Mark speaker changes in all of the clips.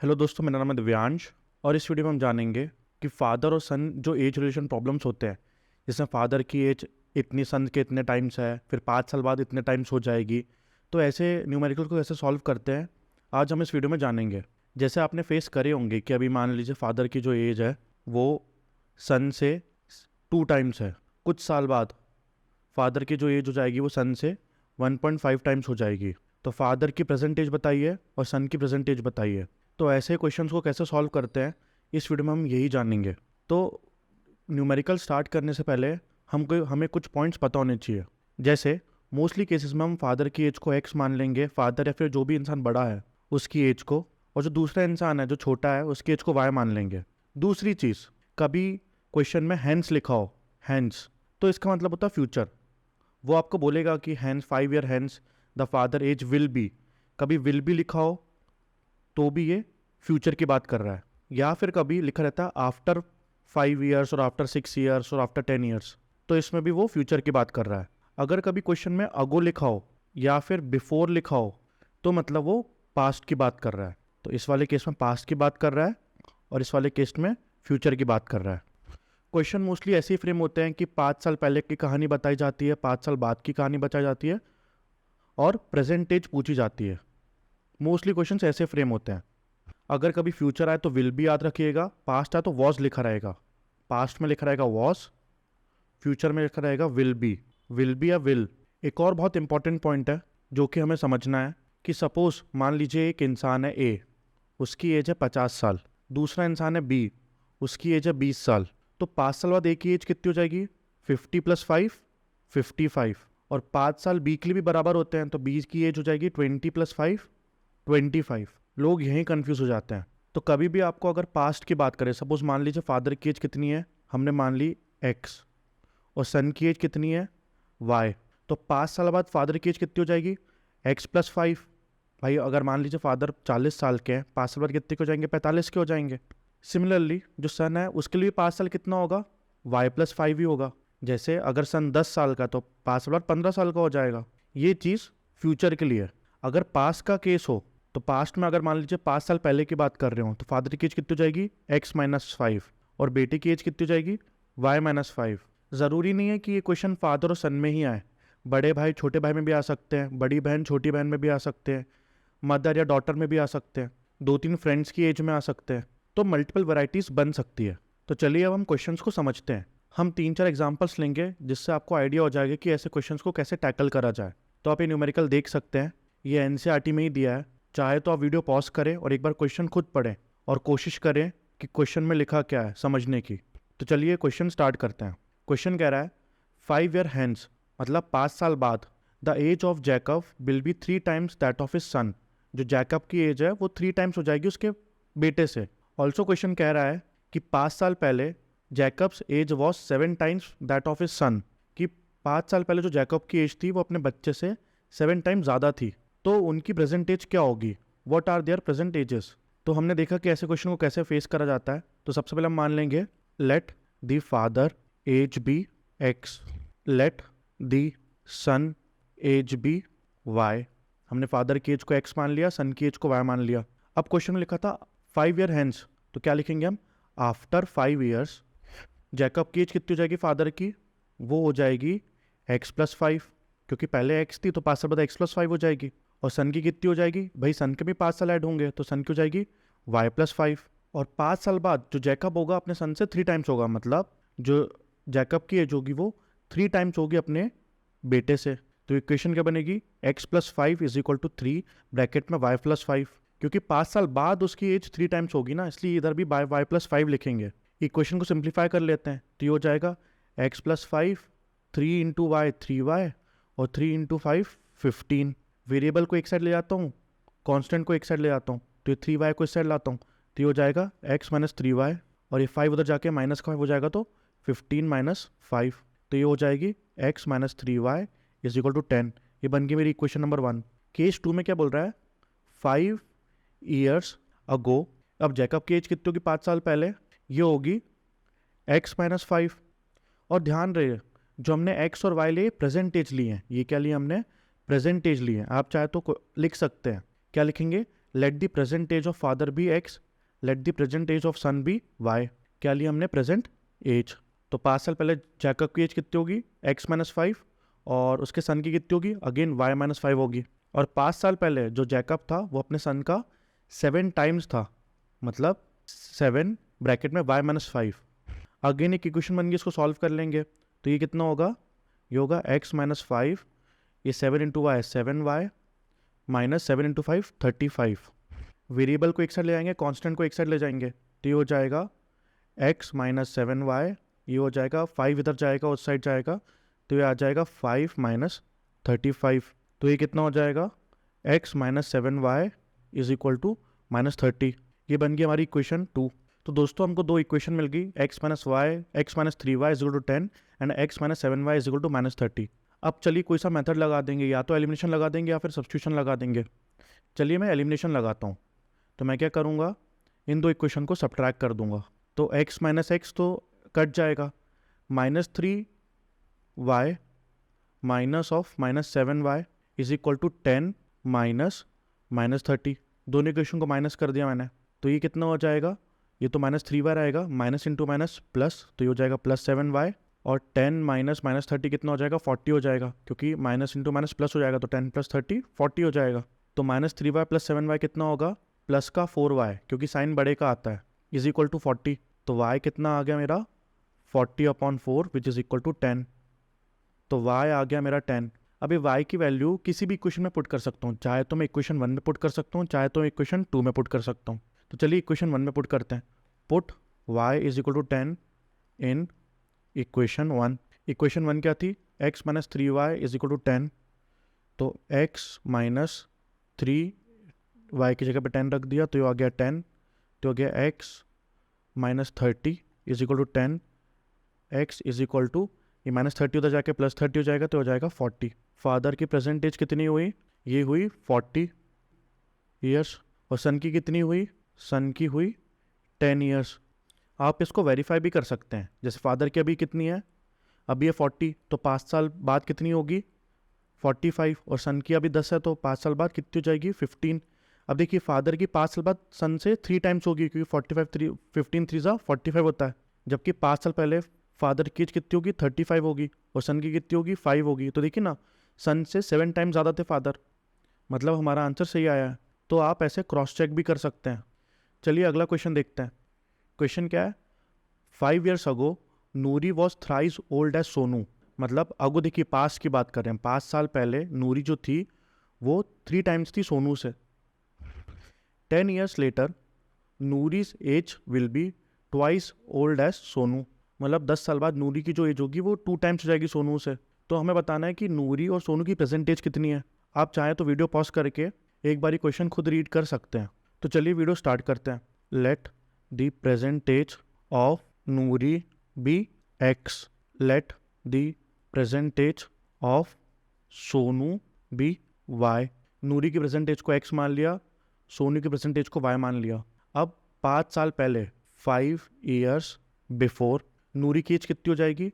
Speaker 1: Hello दोस्तों, मेरा नाम है दिव्यांश और इस वीडियो में हम जानेंगे कि फादर और सन जो एज रिलेशन प्रॉब्लम्स होते हैं, जिसमें फादर की एज इतनी, सन के इतने टाइम्स है, फिर 5 साल बाद इतने टाइम्स हो जाएगी, तो ऐसे न्यूमेरिकल को कैसे सॉल्व करते हैं आज हम इस वीडियो में जानेंगे। जैसे आपने फेस करे होंगे कि अभी मान लीजिए फादर की जो एज है वो सन से 2 टाइम्स है, कुछ साल बाद फादर की जो एज हो जाएगी वो सन से 1.5 टाइम्स हो जाएगी। तो फादर की प्रेजेंट एज बताइए और सन की प्रेजेंट एज बताइए। तो ऐसे क्वेश्चंस को कैसे सॉल्व करते हैं इस वीडियो में हम यही जानेंगे। तो न्यूमेरिकल स्टार्ट करने से पहले हमें कुछ पॉइंट्स पता होने चाहिए। जैसे मोस्टली केसेस में हम फादर की एज को एक्स मान लेंगे, फादर या फिर जो भी इंसान बड़ा है उसकी एज को, और जो दूसरा इंसान है जो छोटा है उसकी एज को वाई मान लेंगे। दूसरी चीज़, कभी क्वेश्चन में हैंस लिखा हो, हैंस, तो इसका मतलब होता है फ्यूचर। वो आपको बोलेगा कि hence 5 year hence the father age will be, कभी विल बी लिखा हो तो भी ये फ्यूचर की बात कर रहा है। या फिर कभी लिखा रहता है आफ्टर 5 ईयर्स और आफ्टर 6 ईयर्स और आफ्टर 10 ईयर्स, तो इसमें भी वो फ्यूचर की बात कर रहा है। अगर कभी क्वेश्चन में अगो लिखा हो या फिर बिफोर लिखा हो तो मतलब वो पास्ट की बात कर रहा है। तो इस वाले केस में पास्ट की बात कर रहा है और इस वाले केस में फ्यूचर की बात कर रहा है। क्वेश्चन मोस्टली ऐसे ही फ्रेम होते हैं कि 5 साल पहले की कहानी बताई जाती है, 5 साल बाद की कहानी बताई जाती है और प्रेजेंट एज पूछी जाती है। मोस्टली क्वेश्चंस ऐसे फ्रेम होते हैं। अगर कभी फ्यूचर आए तो विल भी याद रखिएगा, पास्ट आए तो वॉज लिखा रहेगा। पास्ट में लिखा रहेगा वॉज, फ्यूचर में लिखा रहेगा विल बी या विल। एक और बहुत इंपॉर्टेंट पॉइंट है जो कि हमें समझना है कि सपोज मान लीजिए एक इंसान है ए, उसकी एज है 50 साल, दूसरा इंसान है बी, उसकी एज है 20 साल। तो 5 साल बाद ए की एज कितनी हो जाएगी? 50 + 5 55, और 5 साल बी के लिए भी बराबर होते हैं, तो बी की एज हो जाएगी 20 + 5 25। लोग यहीं कंफ्यूज हो जाते हैं। तो कभी भी आपको अगर पास्ट की बात करें, सपोज मान लीजिए फादर की एज कितनी है, हमने मान ली एक्स, और सन की एज कितनी है वाई, तो 5 साल बाद फादर की एज कितनी हो जाएगी? एक्स + 5। भाई अगर मान लीजिए फादर 40 साल के हैं, 5 साल बाद कितने के हो जाएंगे? 45 के हो जाएंगे। सिमिलरली जो सन है उसके लिए 5 साल कितना होगा? वाई + 5 ही होगा। जैसे अगर सन 10 साल का तो 5 साल बाद 15 साल का हो जाएगा। ये चीज़ फ्यूचर के लिए। अगर पास्ट का केस हो तो पास्ट में अगर मान लीजिए 5 साल पहले की बात कर रहे हो तो फादर की एज कितनी हो जाएगी? x - 5, और बेटे की एज कितनी हो जाएगी? y - 5। ज़रूरी नहीं है कि ये क्वेश्चन फादर और सन में ही आए, बड़े भाई छोटे भाई में भी आ सकते हैं, बड़ी बहन छोटी बहन में भी आ सकते हैं, मदर या डॉटर में भी आ सकते हैं, 2-3 फ्रेंड्स की एज में आ सकते हैं। तो मल्टीपल वैरायटीज़ बन सकती है। तो चलिए अब हम क्वेश्चंस को समझते हैं। हम 3-4 एग्जाम्पल्स लेंगे जिससे आपको आइडिया हो जाएगा कि ऐसे क्वेश्चंस को कैसे टैकल करा जाए। तो आप ये न्यूमेरिकल देख सकते हैं, ये एनसीईआरटी में ही दिया है। चाहे तो आप वीडियो पॉज करें और एक बार क्वेश्चन खुद पढ़ें और कोशिश करें कि क्वेश्चन में लिखा क्या है समझने की। तो चलिए क्वेश्चन स्टार्ट करते हैं। क्वेश्चन कह रहा है 5 ईयर हैंस, मतलब 5 साल बाद, the age of Jacob will be 3 times that of his son. जो जैकब की एज है वो 3 टाइम्स हो जाएगी उसके बेटे से। ऑल्सो क्वेश्चन कह रहा है कि 5 साल पहले Jacob's age was 7 times that of his son, कि 5 साल पहले जो जैकब की एज थी वो अपने बच्चे से 7 टाइम्स ज़्यादा थी। तो उनकी प्रेजेंट एज क्या होगी? What are their present ages? तो हमने देखा कि ऐसे क्वेश्चन को कैसे फेस करा जाता है। तो सबसे पहले हम मान लेंगे let the father age be x, let the son age be Y. हमने फादर की एज को एक्स मान लिया, सन की एज को वाई मान लिया। अब क्वेश्चन में लिखा था 5 ईयर हैंस, तो क्या लिखेंगे हम? आफ्टर 5 ईयर्स जैकब की एज कितनी हो जाएगी फादर की? वो हो जाएगी x + 5, क्योंकि पहले x थी तो 5 साल बाद x + 5 हो जाएगी। और सन की कितनी हो जाएगी? भाई सन के भी 5 साल ऐड होंगे तो सन की हो जाएगी y + 5। और 5 साल बाद जो जैकब होगा अपने सन से 3 टाइम्स होगा, मतलब जो जैकब की एज होगी वो 3 टाइम्स होगी अपने बेटे से। तो इक्वेशन क्या बनेगी? x + 5 = 3 ब्रैकेट में y + 5, क्योंकि 5 साल बाद उसकी एज 3 टाइम्स होगी ना, इसलिए इधर भी y + 5 लिखेंगे। इक्वेशन को सिंप्लीफाई कर लेते हैं तो ये हो जाएगा x + 5, 3 × y 3y, और 3 × 5 15। वेरिएबल को एक साइड ले जाता हूँ, कांस्टेंट को एक साइड ले जाता हूँ, तो ये 3y को इस साइड लाता हूँ, तो ये हो जाएगा x - 3y, और ये 5 उधर जाके -5 हो जाएगा तो 15 - 5, तो ये हो जाएगी x - 3y = 10। ये बन गई मेरी इक्वेशन नंबर 1। केस 2 में क्या बोल रहा है? 5 ईयर्स अगो, अब जैकब की एज कितनी होगी 5 साल पहले? ये होगी x - 5। और ध्यान रहे जो हमने x और y लिए प्रेजेंट एज लिए हैं, ये क्या लिए हमने? प्रेजेंट एज लिए हैं। आप चाहे तो लिख सकते हैं, क्या लिखेंगे? Let the present age of father be x, let the present age of son be Y. क्या लिया हमने? Present age. तो 5 साल पहले जैकब की एज कितनी होगी? x माइनस 5, और उसके सन की कितनी होगी? अगेन y माइनस 5 होगी। और 5 साल पहले जो जैकब था वो अपने सन का 7 टाइम्स था, मतलब 7 ब्रैकेट में y माइनस 5। अगेन एक इक्वेशन बन गई, इसको सॉल्व कर लेंगे तो ये कितना होगा? ये होगा x माइनस 5, ये 7 into Y 7y, minus 7 into 5 35। Variable को एक साइड ले जाएंगे, कांस्टेंट को एक साइड ले जाएंगे, तो ये हो जाएगा x माइनस 7y, ये हो जाएगा 5 इधर जाएगा उस साइड जाएगा, तो ये आ जाएगा 5 माइनस 35। तो ये कितना हो जाएगा? x minus 7y is equal to minus 30। ये बन गई हमारी इक्वेशन 2। तो दोस्तों हमको दो इक्वेशन मिल गई, x minus 3y is equal to 10 and x minus 7y is equal to minus 30। अब चलिए कोई सा मेथड लगा देंगे, या तो एलिमिनेशन लगा देंगे या फिर सब्स्टिट्यूशन लगा देंगे। चलिए मैं एलिमिनेशन लगाता हूँ। तो मैं क्या करूँगा, इन दो इक्वेशन को सब्ट्रैक्ट कर दूंगा। तो x माइनस एक्स तो कट जाएगा, minus 3y minus of minus 7y is equal to 10 minus minus 30। दोनों इक्वेशन को माइनस कर दिया मैंने, तो ये कितना हो जाएगा? ये तो माइनस 3y रहेगा, माइनस इंटू माइनस प्लस, तो ये हो जाएगा प्लस 7y, और 10 माइनस माइनस 30 कितना हो जाएगा? 40 हो जाएगा, क्योंकि माइनस इंटू माइनस प्लस हो जाएगा, तो 10 प्लस 30 40 हो जाएगा। तो माइनस 3y प्लस 7y कितना होगा? प्लस का 4y, क्योंकि साइन बड़े का आता है, इज इक्वल टू 40। तो y कितना आ गया मेरा? 40/4 विच इज इक्वल टू 10। तो y आ गया मेरा 10। अब ये y की वैल्यू किसी भी इक्वेशन में पुट कर सकता हूँ, चाहे तो मैं इक्वेशन 1 में पुट कर सकता हूँ, चाहे तो इक्वेशन 2 में पुट कर सकता हूँ। तो चलिए इक्वेशन 1 में पुट करते हैं। Put y is equal to 10 in equation 1। इक्वेशन 1 क्या थी? x minus 3y is equal to 10। तो x माइनस 3y की जगह पे 10 रख दिया, तो ये आ गया 10। तो हो गया x minus 30 is equal to 10, x is equal to, ये माइनस 30 उधर जाके प्लस 30 हो जाएगा, तो हो जाएगा 40। फादर की प्रेजेंट एज कितनी हुई? ये हुई 40 ईयर्स। और सन की कितनी हुई? सन की हुई 10 ईयर्स। आप इसको वेरीफाई भी कर सकते हैं, जैसे फादर की अभी कितनी है? अभी ये 40, तो 5 साल बाद कितनी होगी? 45। और सन की अभी 10 है, तो 5 साल बाद कितनी हो जाएगी? 15। अब देखिए फादर की 5 साल बाद सन से 3 टाइम्स होगी, क्योंकि 15 3 सा 45 होता है, जबकि 5 साल पहले फादर की एज कितनी होगी? 35 होगी, और सन की कितनी होगी? 5 होगी। तो देखिए ना, सन से 7 टाइम्स ज़्यादा थे फादर, मतलब हमारा आंसर सही आया है। तो आप ऐसे क्रॉस चेक भी कर सकते हैं। चलिए अगला क्वेश्चन देखते हैं। क्वेश्चन क्या है? 5 years ago Noori was thrice old age Sonu. मतलब अगो देखिए पास की बात कर रहे हैं, 5 साल पहले नूरी जो थी वो 3 टाइम्स थी सोनू से। 10 years later Noori's age will be twice old age Sonu. मतलब 10 साल बाद नूरी की जो एज होगी वो 2 टाइम्स हो जाएगी सोनू से। तो हमें बताना है कि नूरी और सोनू की प्रेजेंट एज कितनी है। आप चाहें तो वीडियो पॉज करके एक बारी क्वेश्चन खुद रीड कर सकते हैं। तो चलिए वीडियो स्टार्ट करते हैं। Let the present age of Noori be x, let the present age of Sonu be y. Noori की प्रेजेंट एज को एक्स मान लिया, सोनू की प्रेजेंट एज को वाई मान लिया। अब 5 साल पहले 5 years बिफोर नूरी की एज कितनी हो जाएगी?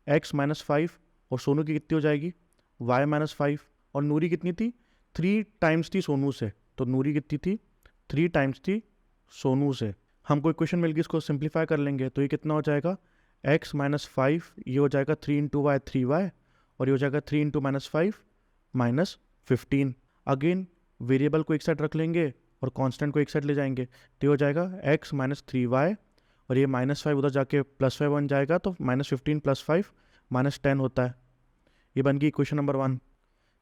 Speaker 1: x माइनस 5, और सोनू की कितनी हो जाएगी? y minus 5। और नूरी कितनी थी? 3 टाइम्स थी सोनू से, तो नूरी कितनी थी? 3 टाइम्स थी सोनू से। हमको इक्वेशन मिल गई, इसको सिंप्लीफाई कर लेंगे, तो ये कितना हो जाएगा? x माइनस 5, ये हो जाएगा 3 इंटू वाई 3y, और ये हो जाएगा 3 into minus 5 minus 15। Again variable को एक साइड रख लेंगे और कांस्टेंट को एक साइड ले जाएंगे, तो ये हो जाएगा x माइनस 3y, और ये माइनस 5 उधर जाके प्लस 5 बन जाएगा, तो माइनस 15 प्लस 5 माइनस 10 होता है। ये बन गई इक्वेशन नंबर 1।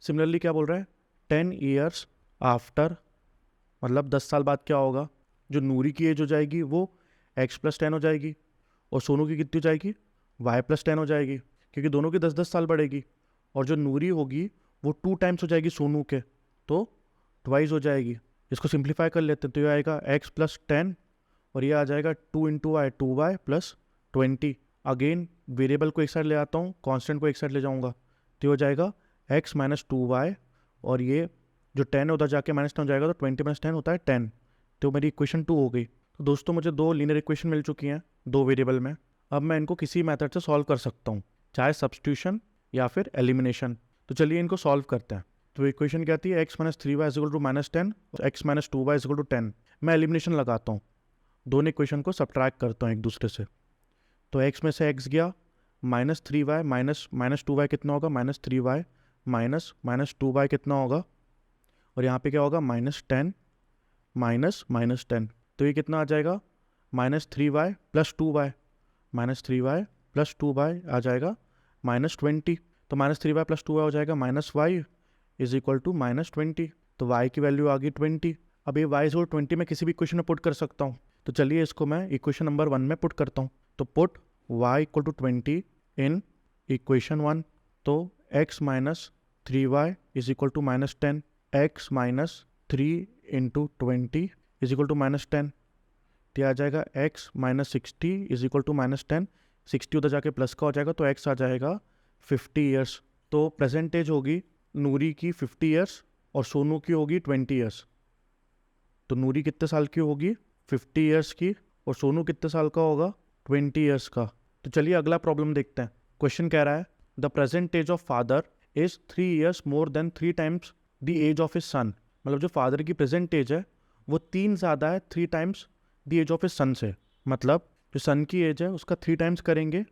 Speaker 1: सिमिलरली क्या बोल रहा है? 10 years आफ्टर, मतलब 10 साल बाद क्या होगा? जो नूरी की एज हो जाएगी वो x प्लस 10 हो जाएगी, और सोनू की कितनी हो जाएगी? y प्लस 10 हो जाएगी, क्योंकि दोनों की 10-10 साल बढ़ेगी। और जो नूरी होगी वो 2 टाइम्स हो जाएगी सोनू के, तो ट्वाइस हो जाएगी। इसको सिंप्लीफाई कर लेते हैं, तो ये आएगा x प्लस 10, और ये आ जाएगा 2 into Y 2y plus 20। Again variable को एक साइड ले आता हूँ, कांस्टेंट को एक साइड ले जाऊँगा, तो हो जाएगा x माइनस 2y, और ये जो 10 है उधर जाके माइनस 10 हो जाएगा, तो 20 माइनस 10 होता है 10। तो मेरी इक्वेशन 2 हो गई। तो दोस्तों मुझे 2 लीनियर इक्वेशन मिल चुकी हैं 2 वेरिएबल में। अब मैं इनको किसी मेथड से सॉल्व कर सकता हूँ, चाहे सब्स्टिट्यूशन या फिर एलिमिनेशन। तो चलिए इनको सॉल्व करते हैं। तो इक्वेशन क्या आती है, x minus 3y is equal to minus 10, x minus 2y is equal to 10। मैं एलिमिनेशन लगाता हूँ, दोनों इक्वेशन को सब्ट्रैक्ट करता हूँ एक दूसरे से। तो x में से x गया, minus 3y minus minus 2y कितना होगा, minus 3y minus minus 2y कितना होगा, और यहाँ पे क्या होगा, माइनस 10 माइनस माइनस 10। तो ये कितना आ जाएगा, minus 3y plus 2y, minus 3y plus 2y आ जाएगा माइनस 20। तो माइनस 3y प्लस 2y हो जाएगा minus y is equal to minus 20। तो y की वैल्यू आ गई 20। अब ये y इज इक्वल 20 में किसी भी इक्वेशन में पुट कर सकता हूँ। तो चलिए इसको मैं इक्वेशन नंबर 1 में पुट करता हूँ। तो put y equal to 20 in equation 1। तो x minus 3y is equal to minus 10, x minus 3 into 20 is equal to minus 10। तो आ जाएगा x minus 60 is equal to minus 10, 60 उधर जाके प्लस का हो जाएगा, तो x आ जाएगा 50 ईयर्स। तो प्रेजेंट एज होगी नूरी की 50 ईयर्स और सोनू की होगी 20 ईयर्स। तो नूरी कितने साल की होगी, 50 ईयर्स की, और सोनू कितने साल का होगा, 20 ईयर्स का। तो चलिए अगला प्रॉब्लम देखते हैं। क्वेश्चन कह रहा है the present age of father is 3 years more than 3 times the age of his son. मतलब जो फादर की प्रेजेंट एज है वो 3 ज़्यादा है 3 times the age of his son से। मतलब जो सन की एज है उसका 3 टाइम्स करेंगे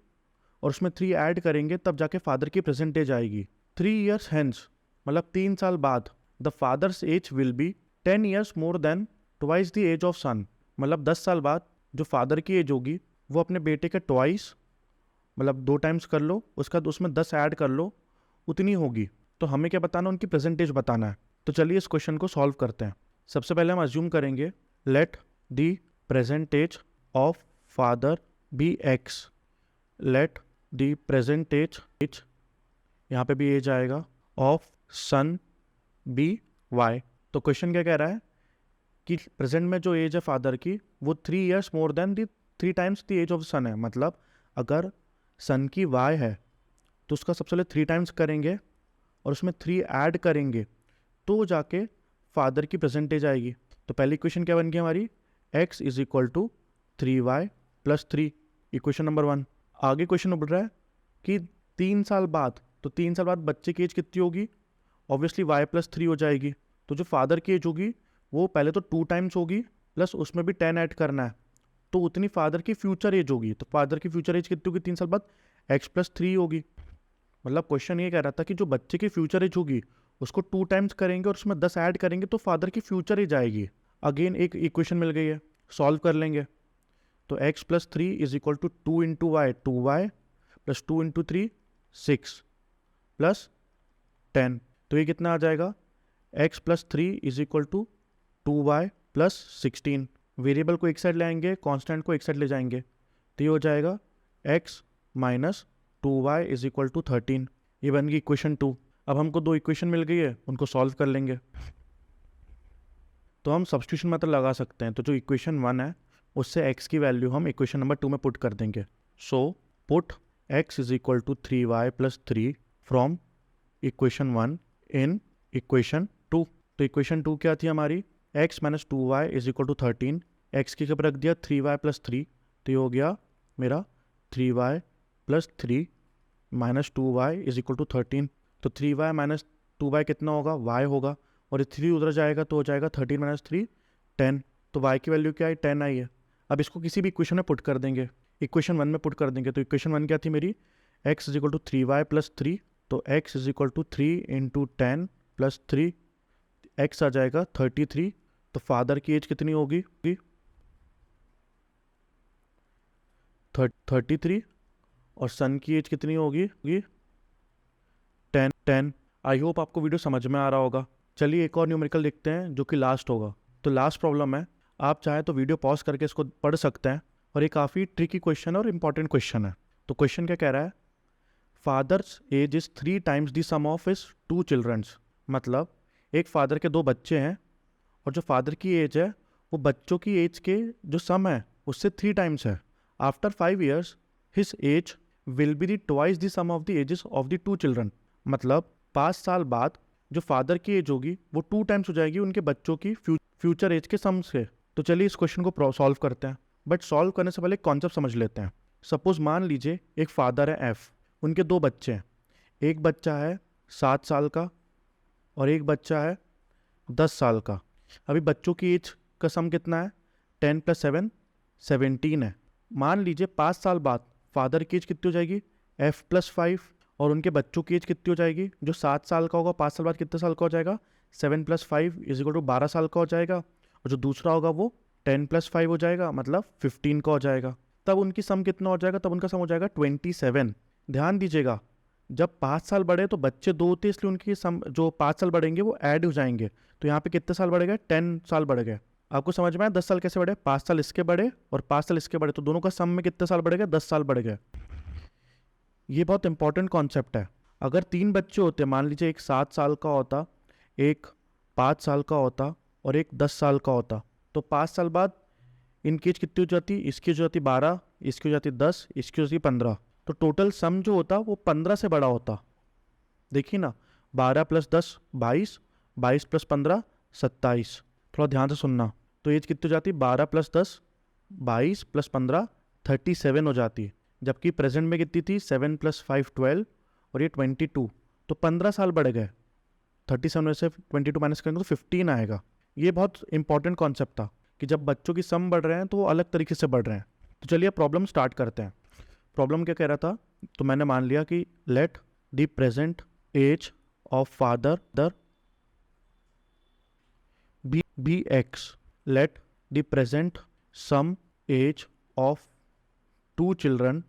Speaker 1: और उसमें 3 ऐड करेंगे, तब जाके फादर की प्रेजेंट एज आएगी। 3 ईयर्स हैंस, मतलब 3 साल बाद, the father's age will be 10 years more than twice the age of son. मतलब 10 साल बाद जो फादर की एज होगी वो अपने बेटे के ट्वाइस, मतलब 2 टाइम्स कर लो, उसका उसमें 10 ऐड कर लो, उतनी होगी। तो हमें क्या बताना, उनकी प्रेजेंट एज बताना है। तो चलिए इस क्वेश्चन को सॉल्व करते हैं। सबसे पहले हम अज्यूम करेंगे let the present age of father be x, let the present age, यहाँ पे भी एज आएगा, ऑफ सन बी वाई। तो क्वेश्चन क्या कह रहा है कि प्रेजेंट में जो एज है फादर की वो 3 years more than the 3 times the age of son है। मतलब अगर सन की वाई है तो उसका सबसे पहले 3 टाइम्स करेंगे और उसमें 3 ऐड करेंगे तो जाके फादर की प्रेजेंटेज आएगी। तो पहली इक्वेशन क्या बन गई हमारी, x is equal to 3y plus 3, equation number 1। आगे क्वेश्चन बोल रहा है कि 3 साल बाद, तो 3 साल बाद बच्चे की एज कितनी होगी, ऑब्वियसली y प्लस 3 हो जाएगी। तो जो फादर की एज होगी वो पहले तो 2 टाइम्स होगी प्लस उसमें भी 10 ऐड करना है, तो उतनी फादर की फ्यूचर एज होगी। तो फादर की फ्यूचर एज कितनी होगी 3 साल बाद, x प्लस 3 होगी। मतलब क्वेश्चन ये कह रहा था कि जो बच्चे की फ्यूचर एज होगी उसको 2 टाइम्स करेंगे और उसमें 10 ऐड करेंगे तो फादर की फ्यूचर एज आएगी। अगेन एक इक्वेशन मिल गई है, सॉल्व कर लेंगे। तो x plus 3 is equal to 2 into Y 2y plus 2 into 3 6 plus 10। तो ये कितना आ जाएगा, x plus 3 is equal to 2y plus 16। Variable को एक साइड ले आएंगे, कांस्टेंट को एक साइड ले जाएंगे, तो ये हो जाएगा x minus 2y is equal to 13। ये बन गई इक्वेशन 2। अब हमको 2 इक्वेशन मिल गई है, उनको सॉल्व कर लेंगे। तो हम सब्स्टिट्यूशन मेथड लगा सकते हैं। तो जो इक्वेशन 1 है उससे x की वैल्यू हम इक्वेशन नंबर 2 में पुट कर देंगे। So put x is equal to 3y plus 3 from equation 1 in equation 2। तो इक्वेशन 2 क्या थी हमारी, x minus 2y is equal to 13, x की जगह रख दिया 3y प्लस 3, तो ये हो गया मेरा 3y plus 3 minus 2y is equal to 13। तो 3y माइनस 2y कितना होगा, y होगा, और ये 3 उधर जाएगा तो हो जाएगा 13 माइनस 3 10। तो y की वैल्यू क्या आई, 10 आई है। अब इसको किसी भी इक्वेशन में पुट कर देंगे, इक्वेशन 1 में पुट कर देंगे। तो इक्वेशन 1 क्या थी मेरी, x is equal to 3y plus 3, तो x is equal to 3 into 10 plus 3, x आ जाएगा 33। तो फादर की एज कितनी होगी, 33, और सन की एज कितनी होगी, 10। आई होप आपको वीडियो समझ में आ रहा होगा। चलिए एक और न्यूमेरिकल देखते हैं जो कि लास्ट होगा। तो लास्ट प्रॉब्लम है, आप चाहे तो वीडियो पॉज करके इसको पढ़ सकते हैं, और ये काफ़ी ट्रिकी क्वेश्चन और इंपॉर्टेंट क्वेश्चन है। तो क्वेश्चन क्या कह रहा है, father's age is 3 times the sum of his 2 childrens. मतलब एक फादर के 2 बच्चे हैं और जो फादर की एज है वो बच्चों की एज के जो सम है उससे 3 टाइम्स है। After 5 years his age will be the twice the sum of the ages of the 2 children. मतलब 5 साल बाद जो फादर की एज होगी वो 2 टाइम्स हो जाएगी उनके बच्चों की फ्यूचर एज के सम से। तो चलिए इस क्वेश्चन को सॉल्व करते हैं, बट सॉल्व करने से पहले एक कॉन्सेप्ट समझ लेते हैं। सपोज मान लीजिए एक फादर है एफ, उनके 2 बच्चे हैं। एक बच्चा है 7 साल का और एक बच्चा है 10 साल का। अभी बच्चों की एज का सम कितना है? 10 + 7 17 है। मान लीजिए 5 साल बाद फादर की एज कितनी हो जाएगी? f+5, और उनके बच्चों की एज कितनी हो जाएगी? जो 7 साल का होगा 5 साल बाद कितने साल का हो जाएगा? 7 + 5 = 12 साल का हो जाएगा। और जो दूसरा होगा वो 10 + 5 हो जाएगा, मतलब 15 का हो जाएगा। तब उनकी सम कितना हो जाएगा? तब उनका सम हो जाएगा 27। ध्यान दीजिएगा, जब 5 साल बढ़े तो बच्चे 2 होते, इसलिए उनकी सम जो 5 साल बढ़ेंगे वो ऐड हो जाएंगे। तो यहाँ पे कितने साल बढ़ गए? 10 साल बढ़ गए। आपको समझ में आया 10 साल कैसे बढ़े? 5 साल इसके बढ़े और 5 साल इसके बढ़े, तो दोनों का सम में कितने साल बढ़ गए? 10 साल बढ़ गए। ये बहुत इंपॉर्टेंट कॉन्सेप्ट है। अगर 3 बच्चे होते, मान लीजिए एक 7 साल का होता, एक 5 साल का होता और एक 10 साल का होता, तो 5 साल बाद इनकी एज कितनी हो जाती? इसकी हो जाती 12, इसकी हो जाती 10, इसकी हो जाती 15। तो टोटल सम जो होता वो 15 से बड़ा होता। देखिए ना, 12 + 10 22, 22 + 15 27। थोड़ा ध्यान से सुनना। तो एज कितनी हो जाती? 12 + 10 22 + 15 37 हो जाती। जबकि प्रेजेंट में कितनी थी? 7 + 5 12 और ये 22। तो 15 साल बढ़ गए। 37 में से 22 माइनस करेंगे तो 15 आएगा। ये बहुत इंपॉर्टेंट कॉन्सेप्ट था कि जब बच्चों की सम बढ़ रहे हैं तो वो अलग तरीके से बढ़ रहे हैं। तो चलिए प्रॉब्लम स्टार्ट करते हैं। प्रॉब्लम क्या कह रहा था? तो मैंने मान लिया कि let the present age of father be x, let the present sum age of 2 children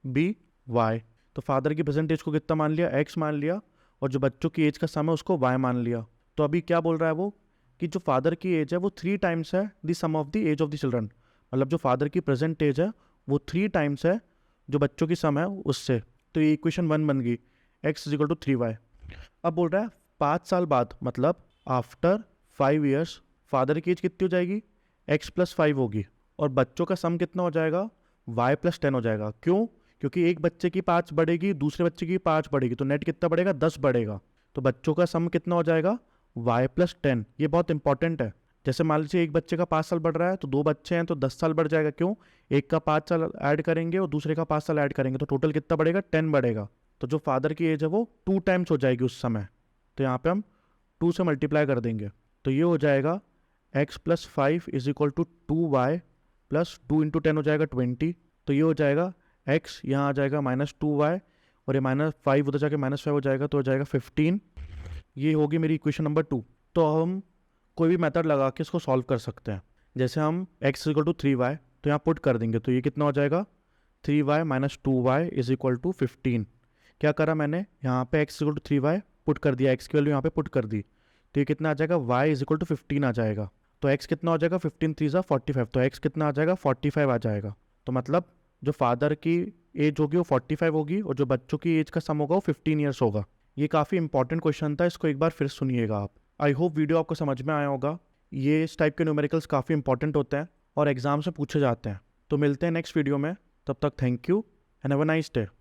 Speaker 1: be y। तो फादर की प्रेजेंट एज को कितना मान लिया? x मान लिया, और जो बच्चों की एज का सम है उसको y मान लिया। तो अभी क्या बोल रहा है वो कि जो फादर की एज है वो 3 टाइम्स है the sum of the age of the children. मतलब जो फादर की प्रेजेंट एज है वो 3 टाइम्स है जो बच्चों की सम है उससे। तो ये इक्वेशन 1 बन गई, x = 3y। अब बोल रहा है 5 साल बाद, मतलब आफ्टर 5 ईयर्स फादर की एज कितनी हो जाएगी? x + 5 होगी, और बच्चों का सम कितना हो जाएगा? y + 10 हो जाएगा। क्यों? क्योंकि एक बच्चे की 5 बढ़ेगी, दूसरे बच्चे की 5 बढ़ेगी, तो नेट कितना बढ़ेगा? 10 बढ़ेगा। तो बच्चों का सम कितना हो जाएगा? y + 10। ये बहुत इंपॉर्टेंट है। जैसे मान लीजिए एक बच्चे का 5 साल बढ़ रहा है, तो 2 बच्चे हैं तो 10 साल बढ़ जाएगा। क्यों? एक का 5 साल ऐड करेंगे और दूसरे का 5 साल ऐड करेंगे, तो टोटल कितना बढ़ेगा? 10 बढ़ेगा। तो जो फादर की एज है वो 2 टाइम्स हो जाएगी उस समय। तो यहाँ पे हम 2 से मल्टीप्लाई कर देंगे, तो ये हो जाएगा x + 5 = 2y + 2 × 10 हो जाएगा 20। तो ये हो जाएगा x, यहाँ आ जाएगा -2y, और ये -5 उधर जाके -5 हो जाएगा, तो हो जाएगा 15। ये होगी मेरी इक्वेशन नंबर 2। तो हम कोई भी मेथड लगा के इसको सॉल्व कर सकते हैं। जैसे हम x = 3y, तो यहाँ पुट कर देंगे, तो ये कितना हो जाएगा? 3y - 2y = 15। क्या करा मैंने? यहाँ पे x = 3y पुट कर दिया, x की वैल्यू यहाँ पे पुट कर दी, तो ये कितना आ जाएगा? y = 15 आ जाएगा। तो x कितना हो जाएगा? 15 × 3 = 45, तो x कितना आ जाएगा? 45 आ जाएगा। तो मतलब जो फादर की एज होगी वो 45 होगी, और जो बच्चों की एज का सम होगा वो 15 ईयर्स होगा। ये काफ़ी इंपॉर्टेंट क्वेश्चन था, इसको एक बार फिर सुनिएगा आप। आई होप वीडियो आपको समझ में आया होगा। ये इस टाइप के न्यूमेरिकल्स काफ़ी इंपॉर्टेंट होते हैं और एग्जाम से पूछे जाते हैं। तो मिलते हैं नेक्स्ट वीडियो में, तब तक thank you and have a nice day.